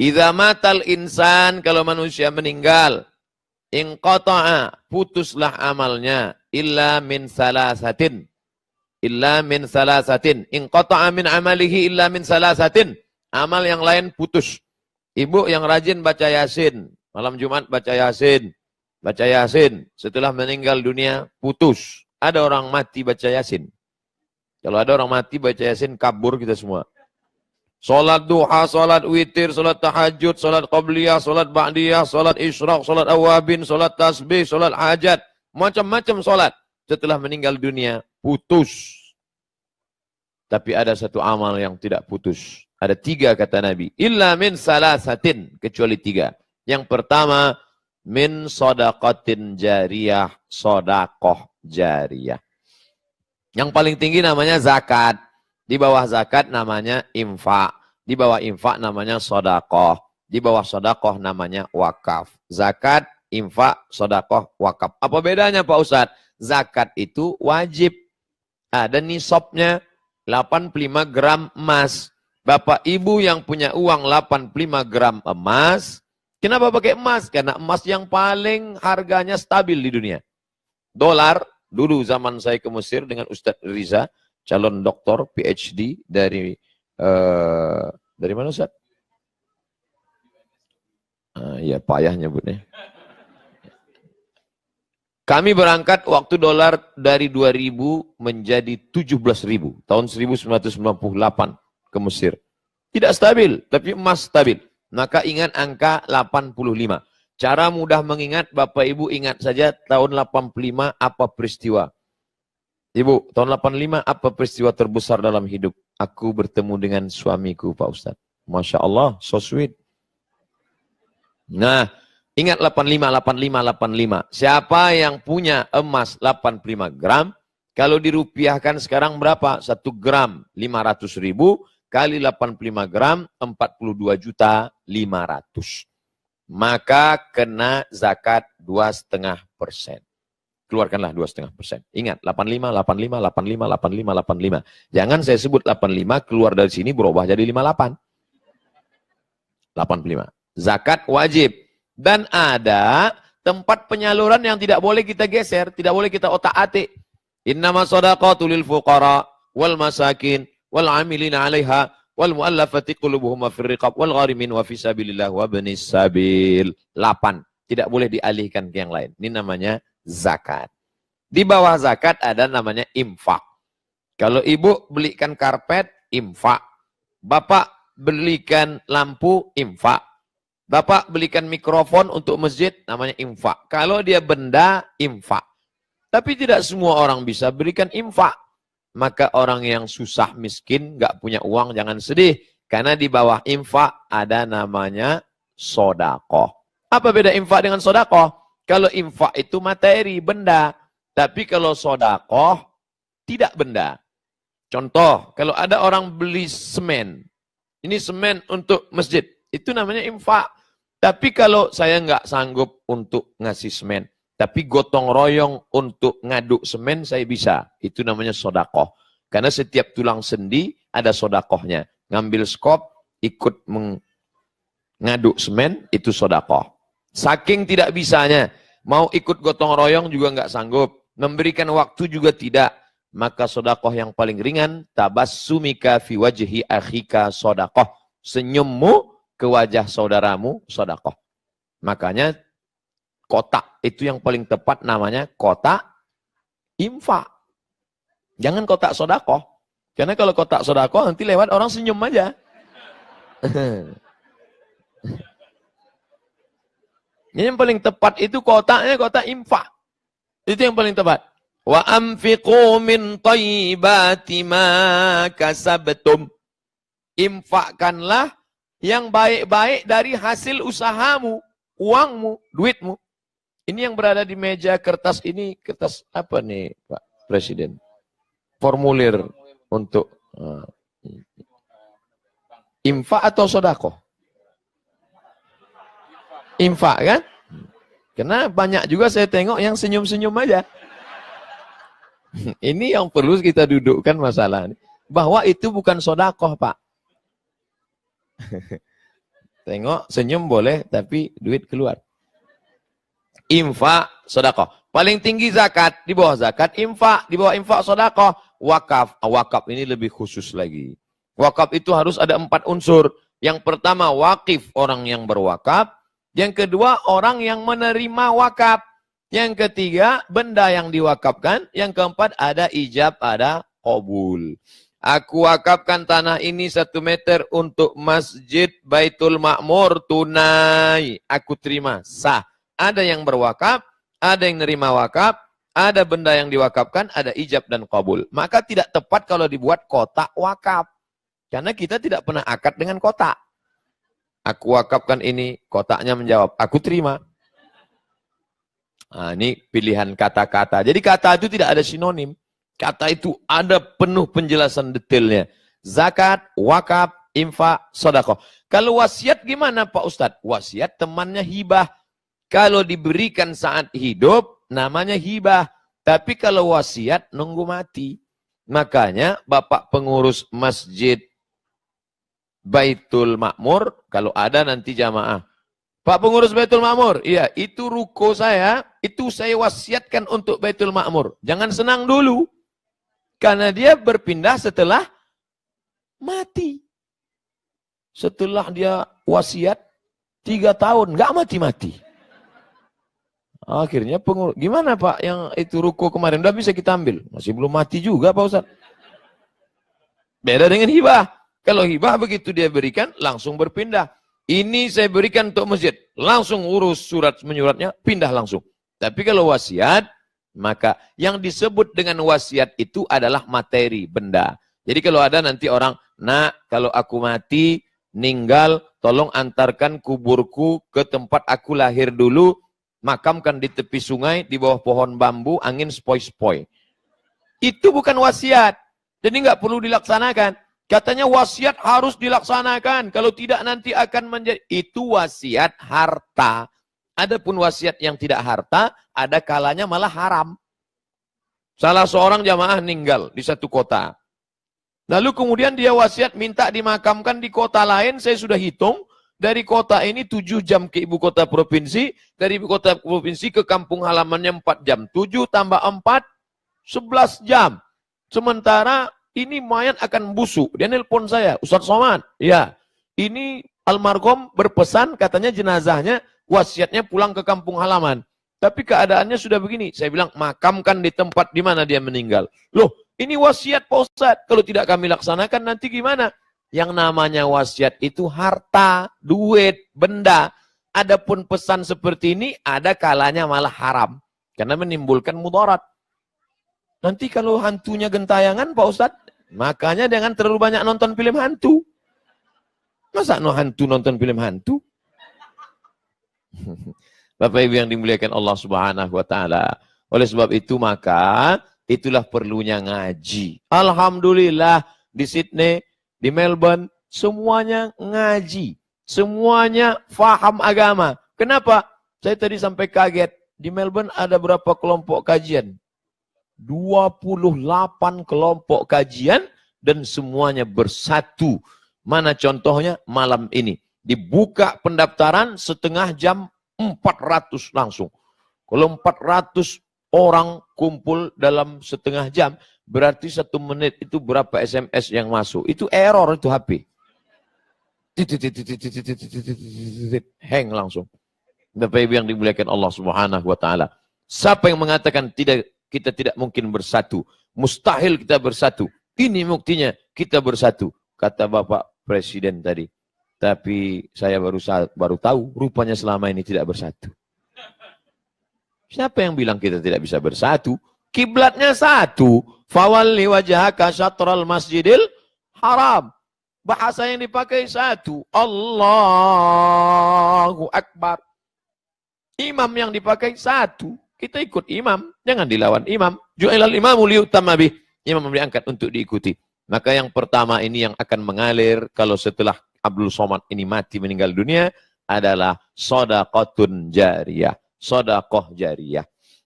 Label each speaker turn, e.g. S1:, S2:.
S1: Idza matal insan, kalau manusia meninggal, inqata'a, putuslah amalnya, illa min salasatin. Illa min salasatin. Inqata'a min amalihi illa min salasatin. Amal yang lain putus. Ibu yang rajin baca Yasin, malam Jumat baca Yasin. Baca Yasin, setelah meninggal dunia putus. Ada orang mati baca Yasin. Kalau ada orang mati baca Yasin, kabur kita semua. Salat duha, salat witir, salat tahajud, salat qabliyah, salat ba'diyah, salat isyraq, salat awabin, salat tasbih, salat hajat. Macam-macam salat. Setelah meninggal dunia, putus. Tapi ada satu amal yang tidak putus. Ada 3 kata Nabi. Illa min salasatin. Kecuali 3. Yang pertama, min sodaqatin jariyah. Sodakoh jariyah. Yang paling tinggi namanya zakat. Di bawah zakat namanya infak. Di bawah infak namanya sodakoh. Di bawah sodakoh namanya wakaf. Zakat, infak, sodakoh, wakaf. Apa bedanya Pak Ustadz? Zakat itu wajib. Ada nisabnya 85 gram emas. Bapak ibu yang punya uang 85 gram emas. Kenapa pakai emas? Karena emas yang paling harganya stabil di dunia. Dolar, dulu zaman saya ke Mesir dengan Ustadz Riza, calon doktor PhD dari mana Ustaz? Ya payah nyebutnya. Kami berangkat waktu dolar dari 2000 menjadi 17.000 tahun 1998 ke Mesir. Tidak stabil, tapi emas stabil. Maka ingat angka 85. Cara mudah mengingat, Bapak Ibu ingat saja tahun 85 apa peristiwa. Ibu, tahun 85 apa peristiwa terbesar dalam hidup? Aku bertemu dengan suamiku, Pak Ustadz. Masya Allah, so sweet. Nah, ingat 85, 85, 85. Siapa yang punya emas 85 gram, kalau dirupiahkan sekarang berapa? 1 gram 500.000 kali 85 gram 42.500.000. Maka kena zakat 2,5%. Keluarkanlah 2,5%. Ingat, 85, 85, 85, 85, 85. Jangan saya sebut 85, keluar dari sini berubah jadi 58. 85. Zakat wajib. Dan ada tempat penyaluran yang tidak boleh kita geser, tidak boleh kita otak-atik. Innama shadaqatu lil fuqara wal masakin wal amilina 'alaiha wal mu'allafati qulubuhum fir riqab wal gharimin wa fi sabilillah wa ibnis sabil. 8. Tidak boleh dialihkan ke yang lain. Ini namanya zakat. Di bawah zakat ada namanya infak. Kalau ibu belikan karpet, infak. Bapak belikan lampu, infak. Bapak belikan mikrofon untuk masjid, namanya infak. Kalau dia benda, infak. Tapi tidak semua orang bisa berikan infak. Maka orang yang susah, miskin, nggak punya uang, jangan sedih. Karena di bawah infak ada namanya sodakoh. Apa beda infak dengan sodakoh? Kalau infak itu materi, benda. Tapi kalau sodakoh, tidak benda. Contoh, kalau ada orang beli semen. Ini semen untuk masjid. Itu namanya infak. Tapi kalau saya nggak sanggup untuk ngasih semen. Tapi gotong royong untuk ngaduk semen, saya bisa. Itu namanya sodakoh. Karena setiap tulang sendi ada sodakohnya. Ngambil skop, ikut ngaduk semen, itu sodakoh. Saking tidak bisanya, mau ikut gotong royong juga nggak sanggup, memberikan waktu juga tidak, maka sodakoh yang paling ringan, tabassumika fi wajhi akhika sodakoh, senyummu ke wajah saudaramu sodakoh. Makanya kotak itu yang paling tepat namanya kotak infak. Jangan kotak sodakoh, karena kalau kotak sodakoh nanti lewat orang senyum aja. Yang paling tepat itu kotaknya kotak infak. Itu yang paling tepat. Wa anfiqu min thayyibati ma kasabtum. Infakkanlah yang baik-baik dari hasil usahamu, uangmu, duitmu. Ini yang berada di meja kertas ini, kertas apa nih Pak Presiden? Formulir untuk infak atau sodakoh? Infak kan? Karena banyak juga saya tengok yang senyum-senyum aja. Ini yang perlu kita dudukkan masalah ini. Bahwa itu bukan sodakoh, Pak. Tengok, senyum boleh, tapi duit keluar. Infak, sedekah. Paling tinggi zakat, di bawah zakat, infak, di bawah infak, sedekah. Wakaf, wakaf ini lebih khusus lagi. Wakaf itu harus ada 4 unsur. Yang pertama, wakif, orang yang berwakaf. Yang kedua, orang yang menerima wakaf. Yang ketiga, benda yang diwakafkan. Yang keempat, ada ijab, ada qabul. Aku wakafkan tanah ini 1 meter untuk Masjid Baitul Ma'mur tunai. Aku terima, sah. Ada yang berwakaf, ada yang nerima wakaf, ada benda yang diwakafkan, ada ijab dan qabul. Maka tidak tepat kalau dibuat kotak wakaf. Karena kita tidak pernah akad dengan kotak. Aku wakafkan ini, kotaknya menjawab, aku terima. Nah, ini pilihan kata-kata. Jadi kata itu tidak ada sinonim. Kata itu ada penuh penjelasan detailnya. Zakat, wakaf, infak, sedekah. Kalau wasiat gimana Pak Ustadz? Wasiat temannya hibah. Kalau diberikan saat hidup, namanya hibah. Tapi kalau wasiat, nunggu mati. Makanya Bapak pengurus Masjid Baitul Ma'mur, kalau ada nanti jamaah. Pak pengurus Baitul Ma'mur, iya itu ruko saya, itu saya wasiatkan untuk Baitul Ma'mur. Jangan senang dulu. Karena dia berpindah setelah mati. Setelah dia wasiat 3 tahun, nggak mati-mati. Akhirnya pengurus, gimana Pak yang itu ruko kemarin? Udah bisa kita ambil. Masih belum mati juga Pak Ustadz. Beda dengan hibah. Kalau hibah begitu dia berikan, langsung berpindah. Ini saya berikan untuk masjid. Langsung urus surat menyuratnya, pindah langsung. Tapi kalau wasiat, maka yang disebut dengan wasiat itu adalah materi, benda. Jadi kalau ada nanti orang, nak kalau aku mati, meninggal, tolong antarkan kuburku ke tempat aku lahir dulu, makamkan di tepi sungai, di bawah pohon bambu, angin sepoi-sepoi. Itu bukan wasiat. Jadi nggak perlu dilaksanakan. Katanya wasiat harus dilaksanakan. Kalau tidak nanti akan menjadi, itu wasiat harta. Adapun wasiat yang tidak harta, ada kalanya malah haram. Salah seorang jamaah meninggal di satu kota. Lalu kemudian dia wasiat minta dimakamkan di kota lain, saya sudah hitung, dari kota ini 7 jam ke ibu kota provinsi, dari ibu kota provinsi ke kampung halamannya 4 jam. 7 tambah 4, 11 jam. Sementara ini mayat akan busuk. Dia nelpon saya, Ustaz Somad, ya, ini almarhum berpesan katanya jenazahnya, wasiatnya pulang ke kampung halaman. Tapi keadaannya sudah begini. Saya bilang, makamkan di tempat di mana dia meninggal. Loh, ini wasiat Pak Ustadz. Kalau tidak kami laksanakan nanti gimana? Yang namanya wasiat itu harta, duit, benda. Adapun pesan seperti ini, ada kalanya malah haram. Karena menimbulkan mudarat. Nanti kalau hantunya gentayangan Pak Ustadz, makanya jangan terlalu banyak nonton film hantu. Masa hantu nonton film hantu? Bapak Ibu yang dimuliakan Allah Subhanahu wa taala. Oleh sebab itu maka itulah perlunya ngaji. Alhamdulillah di Sydney, di Melbourne semuanya ngaji. Semuanya faham agama. Kenapa? Saya tadi sampai kaget. Di Melbourne ada berapa kelompok kajian? 28 kelompok kajian dan semuanya bersatu. Mana contohnya? Malam ini. Dibuka pendaftaran setengah jam 400 langsung. Kalau 400 orang kumpul dalam setengah jam, berarti 1 menit itu berapa SMS yang masuk? Itu error itu HP. Hang langsung. Bapak Ibu yang dimuliakan Allah Subhanahu wa taala. Siapa yang mengatakan kita tidak mungkin bersatu? Mustahil kita bersatu. Ini buktinya kita bersatu, kata Bapak Presiden tadi. Tapi saya baru tahu, rupanya selama ini tidak bersatu. Siapa yang bilang kita tidak bisa bersatu? Kiblatnya satu. Fawalli wajhaka syatral masjidil haram. Bahasa yang dipakai satu. Allahu Akbar. Imam yang dipakai satu. Kita ikut imam. Jangan dilawan imam. Ju'ilal imamu liyutamma bih. Imam diangkat untuk diikuti. Maka yang pertama ini yang akan mengalir kalau setelah Abdul Somad ini mati meninggal dunia adalah shadaqatun jariyah. Shadaqah jariyah.